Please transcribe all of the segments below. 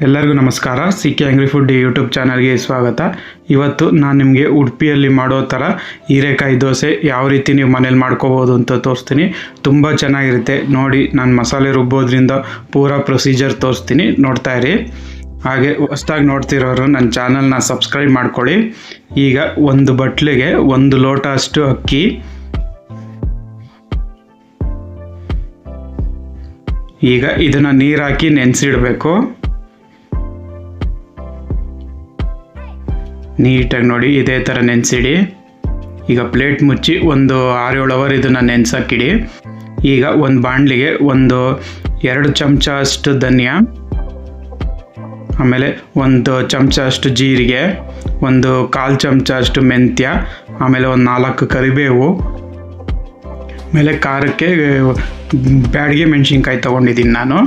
ಎಲ್ಲರಿಗೂ ನಮಸ್ಕಾರ. CK angry food YouTube ಚಾನಲ್ಗೆ ಸ್ವಾಗತ. ಇವತ್ತು ನಾನು ನಿಮಗೆ ಉಡುಪಿಯಲ್ಲಿ ಮಾಡೋ ಥರ ಹೀರೆಕಾಯಿ ದೋಸೆ ಯಾವ ರೀತಿ ನೀವು ಮನೇಲಿ ಮಾಡ್ಕೋಬೋದು ಅಂತ ತೋರಿಸ್ತೀನಿ. ತುಂಬ ಚೆನ್ನಾಗಿರುತ್ತೆ ನೋಡಿ. ನಾನು ಮಸಾಲೆ ರುಬ್ಬೋದ್ರಿಂದ ಪೂರಾ ಪ್ರೊಸೀಜರ್ ತೋರಿಸ್ತೀನಿ, ನೋಡ್ತಾ ಇರಿ. ಹಾಗೆ ಹೊಸದಾಗಿ ನೋಡ್ತಿರೋರು ನನ್ನ ಚಾನಲ್ನ ಸಬ್ಸ್ಕ್ರೈಬ್ ಮಾಡ್ಕೊಳ್ಳಿ. ಈಗ ಒಂದು ಬಟ್ಲಿಗೆ 1 ಲೋಟ ಅಷ್ಟು ಅಕ್ಕಿ, ಈಗ ಇದನ್ನು ನೀರು ಹಾಕಿ ನೆನೆಸಿಡಬೇಕು. ನೀಟಾಗಿ ನೋಡಿ ಇದೇ ಥರ ನೆನೆಸಿಡಿ. ಈಗ ಪ್ಲೇಟ್ ಮುಚ್ಚಿ ಒಂದು 6-7 ಅವರ್ ಇದನ್ನು ನೆನೆಸಕ್ಕಿಡಿ. ಈಗ ಒಂದು ಬಾಣಲಿಗೆ 2 ಚಮಚ ಅಷ್ಟು ಧನಿಯಾ, ಆಮೇಲೆ 1 ಚಮಚ ಅಷ್ಟು ಜೀರಿಗೆ, 1/4 ಚಮಚ ಅಷ್ಟು ಮೆಂತ್ಯ, ಆಮೇಲೆ 4 ಕರಿಬೇವು, ಆಮೇಲೆ ಖಾರಕ್ಕೆ ಬ್ಯಾಡಗಿ ಮೆಣಸಿನ್ಕಾಯಿ ತೊಗೊಂಡಿದ್ದೀನಿ ನಾನು.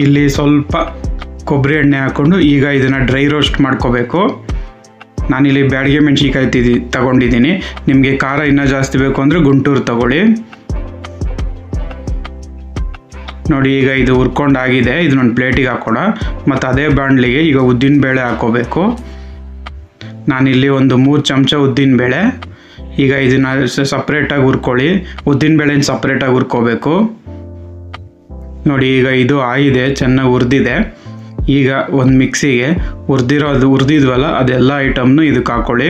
ಇಲ್ಲಿ ಸ್ವಲ್ಪ ಕೊಬ್ಬರಿ ಎಣ್ಣೆ ಹಾಕ್ಕೊಂಡು ಈಗ ಇದನ್ನು ಡ್ರೈ ರೋಸ್ಟ್ ಮಾಡ್ಕೋಬೇಕು. ನಾನಿಲ್ಲಿ ಬ್ಯಾಡಗಿ ಮೆಣಸಿನ್ಕಾಯಿ ತಗೊಂಡಿದ್ದೀನಿ. ನಿಮಗೆ ಖಾರ ಇನ್ನೂ ಜಾಸ್ತಿ ಬೇಕು ಅಂದರೆ ಗುಂಟೂರು ತಗೊಳ್ಳಿ. ನೋಡಿ ಈಗ ಇದು ಹುರ್ಕೊಂಡಾಗಿದೆ. ಇದನ್ನೊಂದು ಪ್ಲೇಟಿಗೆ ಹಾಕೋಣ. ಮತ್ತು ಅದೇ ಬಾಣಲಿಗೆ ಈಗ ಉದ್ದಿನಬೇಳೆ ಹಾಕೋಬೇಕು. ನಾನಿಲ್ಲಿ 3 ಚಮಚ ಉದ್ದಿನಬೇಳೆ. ಈಗ ಇದನ್ನು ಸಪ್ರೇಟಾಗಿ ಹುರ್ಕೊಳ್ಳಿ. ಉದ್ದಿನಬೇಳೆನ ಸಪ್ರೇಟಾಗಿ ಹುರ್ಕೋಬೇಕು. ನೋಡಿ ಈಗ ಇದು ಆಗಿದೆ, ಚೆನ್ನಾಗಿ ಹುರಿದಿದೆ. ಈಗ ಒಂದು ಮಿಕ್ಸಿಗೆ ಹುರಿದಿದ್ವಲ್ಲ ಅದೆಲ್ಲ ಐಟಮ್ನು ಇದಕ್ಕೆ ಹಾಕ್ಕೊಳ್ಳಿ.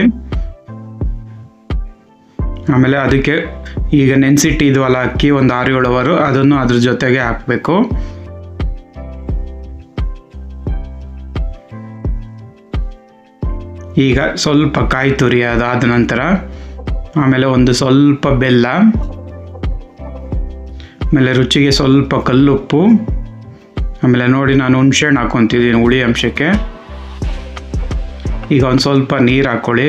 ಆಮೇಲೆ ಅದಕ್ಕೆ ಈಗ ನೆನೆಸಿಟ್ಟಿದ್ವಲ್ಲ ಅಕ್ಕಿ 6-7 ಅವರು, ಅದನ್ನು ಅದ್ರ ಜೊತೆಗೆ ಹಾಕಬೇಕು. ಈಗ ಸ್ವಲ್ಪ ಕಾಯಿ ತುರಿ ಅದಾದ ನಂತರ, ಆಮೇಲೆ ಸ್ವಲ್ಪ ಬೆಲ್ಲ, ಆಮೇಲೆ ರುಚಿಗೆ ಸ್ವಲ್ಪ ಕಲ್ಲುಪ್ಪು, ಆಮೇಲೆ ನೋಡಿ ನಾನು ಹುಣಸೆಹಣ್ಣು ಹಾಕ್ಕೊತಿದ್ದೀನಿ ಹುಳಿ ಅಂಶಕ್ಕೆ. ಈಗ ಸ್ವಲ್ಪ ನೀರು ಹಾಕ್ಕೊಳ್ಳಿ.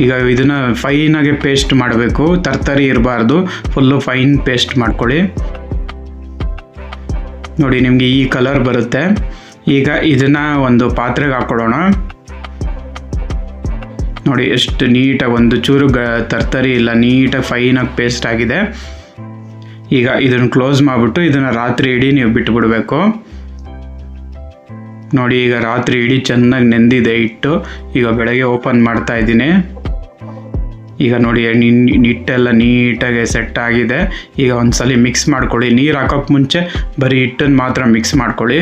ಈಗ ಇದನ್ನು ಫೈನಾಗೆ ಪೇಸ್ಟ್ ಮಾಡಬೇಕು, ತರ್ತರಿ ಇರಬಾರ್ದು, ಫುಲ್ಲು ಫೈನ್ ಪೇಸ್ಟ್ ಮಾಡ್ಕೊಳ್ಳಿ. ನೋಡಿ ನಿಮಗೆ ಈ ಕಲರ್ ಬರುತ್ತೆ. ಈಗ ಇದನ್ನು ಒಂದು ಪಾತ್ರೆಗೆ ಹಾಕ್ಕೊಳ್ಳೋಣ. ನೋಡಿ ಎಷ್ಟು ನೀಟಾಗಿ ಒಂದು ಚೂರು ತರ್ತರಿ ಇಲ್ಲ, ನೀಟಾಗಿ ಫೈನಾಗಿ ಪೇಸ್ಟ್ ಆಗಿದೆ. ಈಗ ಇದನ್ನು ಕ್ಲೋಸ್ ಮಾಡಿಬಿಟ್ಟು ಇದನ್ನು ರಾತ್ರಿ ಇಡೀ ನೀವು ಬಿಟ್ಟುಬಿಡಬೇಕು. ನೋಡಿ ಈಗ ರಾತ್ರಿ ಇಡೀ ಚೆನ್ನಾಗಿ ನೆಂದಿದೆ ಹಿಟ್ಟು. ಈಗ ಬೆಳಗ್ಗೆ ಓಪನ್ ಮಾಡ್ತಾ ಇದ್ದೀನಿ. ಈಗ ನೋಡಿ ಹಿಟ್ಟೆಲ್ಲ ನೀಟಾಗಿ ಸೆಟ್ ಆಗಿದೆ. ಈಗ ಒಂದ್ಸಲಿ ಮಿಕ್ಸ್ ಮಾಡ್ಕೊಳ್ಳಿ. ನೀರು ಹಾಕೋಕ್ಕೆ ಮುಂಚೆ ಬರೀ ಹಿಟ್ಟನ್ನು ಮಾತ್ರ ಮಿಕ್ಸ್ ಮಾಡ್ಕೊಳ್ಳಿ.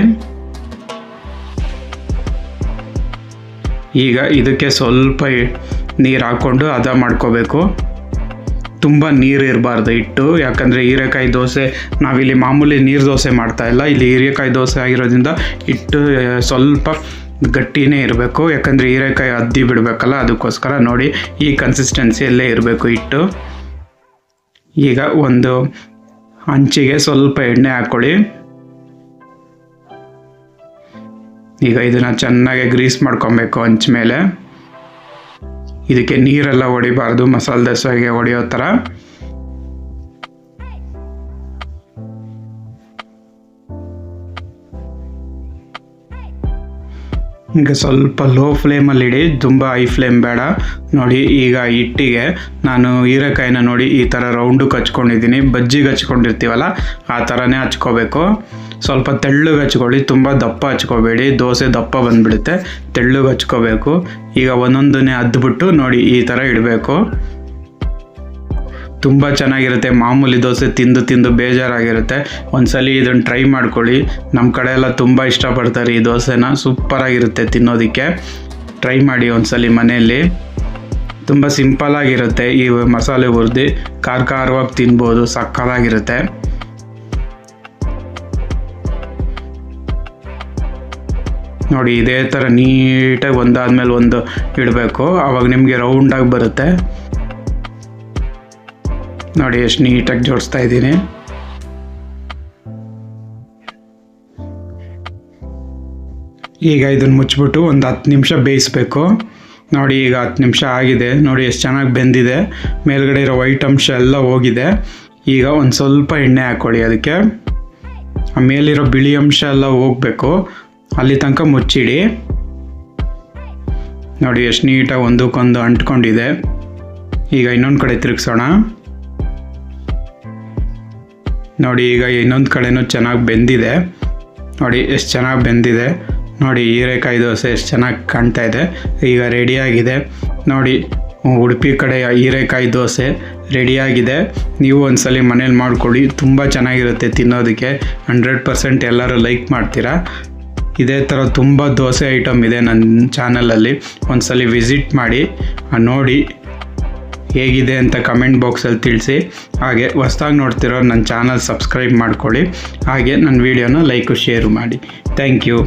ಈಗ ಇದಕ್ಕೆ ಸ್ವಲ್ಪ ನೀರು ಹಾಕ್ಕೊಂಡು ಹದ ಮಾಡ್ಕೋಬೇಕು. ತುಂಬ ನೀರು ಇರಬಾರ್ದು ಹಿಟ್ಟು, ಯಾಕಂದರೆ ಹೀರೆಕಾಯಿ ದೋಸೆ ನಾವಿಲ್ಲಿ ಮಾಮೂಲಿ ನೀರು ದೋಸೆ ಮಾಡ್ತಾಯಿಲ್ಲ. ಇಲ್ಲಿ ಹೀರೆಕಾಯಿ ದೋಸೆ ಆಗಿರೋದ್ರಿಂದ ಹಿಟ್ಟು ಸ್ವಲ್ಪ ಗಟ್ಟಿನೇ ಇರಬೇಕು, ಯಾಕಂದರೆ ಹೀರೆಕಾಯಿ ಅದ್ದಿ ಬಿಡಬೇಕಲ್ಲ, ಅದಕ್ಕೋಸ್ಕರ ನೋಡಿ ಈ ಕನ್ಸಿಸ್ಟೆನ್ಸಿಯಲ್ಲೇ ಇರಬೇಕು ಹಿಟ್ಟು. ಈಗ ಒಂದು ಹಂಚಿಗೆ ಸ್ವಲ್ಪ ಎಣ್ಣೆ ಹಾಕ್ಕೊಳ್ಳಿ. ಈಗ ಇದನ್ನು ಚೆನ್ನಾಗಿ ಗ್ರೀಸ್ ಮಾಡ್ಕೊಬೇಕು ಹಂಚ ಮೇಲೆ. ಇದಕ್ಕೆ ನೀರೆಲ್ಲ ಹೊಡಿಬಾರ್ದು, ಮಸಾಲೆ ದೋಸೆಗೆ ಹೊಡೆಯೋ ಥರ. ಈಗ ಸ್ವಲ್ಪ ಲೋ ಫ್ಲೇಮಲ್ಲಿ ಇಡಿ, ತುಂಬ ಹೈ ಫ್ಲೇಮ್ ಬೇಡ. ನೋಡಿ ಈಗ ಹಿಟ್ಟಿಗೆ ನಾನು ಹೀರೆಕಾಯಿನ ನೋಡಿ ಈ ಥರ ರೌಂಡಕ್ಕೆ ಹಚ್ಕೊಂಡಿದ್ದೀನಿ. ಬಜ್ಜಿಗೆ ಹಚ್ಕೊಂಡಿರ್ತೀವಲ್ಲ ಆ ಥರನೇ ಹಚ್ಕೋಬೇಕು. ಸ್ವಲ್ಪ ತೆಳ್ಳಗೆ ಹಚ್ಕೊಳ್ಳಿ, ತುಂಬ ದಪ್ಪ ಹಚ್ಕೋಬೇಡಿ, ದೋಸೆ ದಪ್ಪ ಬಂದುಬಿಡುತ್ತೆ. ತೆಳ್ಳಗೆ ಹಚ್ಕೋಬೇಕು. ಈಗ ಒಂದೊಂದನ್ನೇ ಅದ್ಬಿಟ್ಟು ನೋಡಿ ಈ ಥರ ಇಡಬೇಕು. ತುಂಬ ಚೆನ್ನಾಗಿರುತ್ತೆ. ಮಾಮೂಲಿ ದೋಸೆ ತಿಂದು ಬೇಜಾರಾಗಿರುತ್ತೆ. ಒಂದ್ಸಲಿ ಇದನ್ನು ಟ್ರೈ ಮಾಡ್ಕೊಳ್ಳಿ. ನಮ್ಮ ಕಡೆ ಎಲ್ಲ ತುಂಬ ಇಷ್ಟಪಡ್ತಾರೆ ಈ ದೋಸೆನ. ಸೂಪರಾಗಿರುತ್ತೆ ತಿನ್ನೋದಕ್ಕೆ. ಟ್ರೈ ಮಾಡಿ ಒಂದ್ಸಲಿ ಮನೆಯಲ್ಲಿ. ತುಂಬ ಸಿಂಪಲ್ಲಾಗಿರುತ್ತೆ. ಈ ಮಸಾಲೆ ಹುರಿದು ಖಾರವಾಗಿ ತಿನ್ಬೋದು, ಸಕ್ಕತ್ತಾಗಿರುತ್ತೆ. ನೋಡಿ ಇದೇ ಥರ ನೀಟಾಗಿ ಒಂದಾದ್ಮೇಲೆ ಒಂದು ಇಡಬೇಕು. ಆವಾಗ ನಿಮಗೆ ರೌಂಡಾಗಿ ಬರುತ್ತೆ. ನೋಡಿ ಎಷ್ಟು ನೀಟಾಗಿ ಜೋಡಿಸ್ತಾ ಇದ್ದೀನಿ. ಈಗ ಇದನ್ನು ಮುಚ್ಚಿಬಿಟ್ಟು ಒಂದು 10 ನಿಮಿಷ ಬೇಯಿಸ್ಬೇಕು. ನೋಡಿ ಈಗ 10 ನಿಮಿಷ ಆಗಿದೆ. ನೋಡಿ ಎಷ್ಟು ಚೆನ್ನಾಗಿ ಬೆಂದಿದೆ. ಮೇಲ್ಗಡೆ ಇರೋ ವೈಟ್ ಅಂಶ ಎಲ್ಲ ಹೋಗಿದೆ. ಈಗ ಒಂದು ಸ್ವಲ್ಪ ಎಣ್ಣೆ ಹಾಕ್ಕೊಳ್ಳಿ ಅದಕ್ಕೆ. ಆ ಮೇಲಿರೋ ಬಿಳಿ ಅಂಶ ಎಲ್ಲ ಹೋಗಬೇಕು, ಅಲ್ಲಿ ತನಕ ಮುಚ್ಚಿಡಿ. ನೋಡಿ ಎಷ್ಟು ನೀಟಾಗಿ ಒಂದಕ್ಕೊಂದು ಅಂಟ್ಕೊಂಡಿದೆ. ಈಗ ಇನ್ನೊಂದು ಕಡೆ ತಿರುಗಿಸೋಣ. ನೋಡಿ ಈಗ ಇನ್ನೊಂದು ಕಡೆನೂ ಚೆನ್ನಾಗಿ ಬೆಂದಿದೆ. ನೋಡಿ ಎಷ್ಟು ಚೆನ್ನಾಗಿ ಬೆಂದಿದೆ. ನೋಡಿ ಹೀರೆಕಾಯಿ ದೋಸೆ ಎಷ್ಟು ಚೆನ್ನಾಗಿ ಕಾಣ್ತಾ ಇದೆ. ಈಗ ರೆಡಿಯಾಗಿದೆ ನೋಡಿ. ಉಡುಪಿ ಕಡೆ ಹೀರೆಕಾಯಿ ದೋಸೆ ರೆಡಿಯಾಗಿದೆ. ನೀವು ಒಂದ್ಸಲಿ ಮನೇಲಿ ಮಾಡ್ಕೊಳ್ಳಿ, ತುಂಬ ಚೆನ್ನಾಗಿರುತ್ತೆ ತಿನ್ನೋದಕ್ಕೆ. 100% ಎಲ್ಲರೂ ಲೈಕ್ ಮಾಡ್ತೀರಾ. ಇದೇ ಥರ ತುಂಬ ದೋಸೆ ಐಟಮ್ ಇದೆ ನನ್ನ ಚಾನಲಲ್ಲಿ, ಒಂದ್ಸಲಿ ವಿಸಿಟ್ ಮಾಡಿ ನೋಡಿ ಹೇಗಿದೆ ಅಂತ ಕಮೆಂಟ್ ಬಾಕ್ಸಲ್ಲಿ ತಿಳಿಸಿ. ಹಾಗೆ ಹೊಸ್ದಾಗಿ ನೋಡ್ತಿರೋ ನನ್ನ ಚಾನಲ್ ಸಬ್ಸ್ಕ್ರೈಬ್ ಮಾಡ್ಕೊಳ್ಳಿ. ಹಾಗೆ ನನ್ನ ವೀಡಿಯೋನ ಲೈಕು ಶೇರು ಮಾಡಿ. Thank you.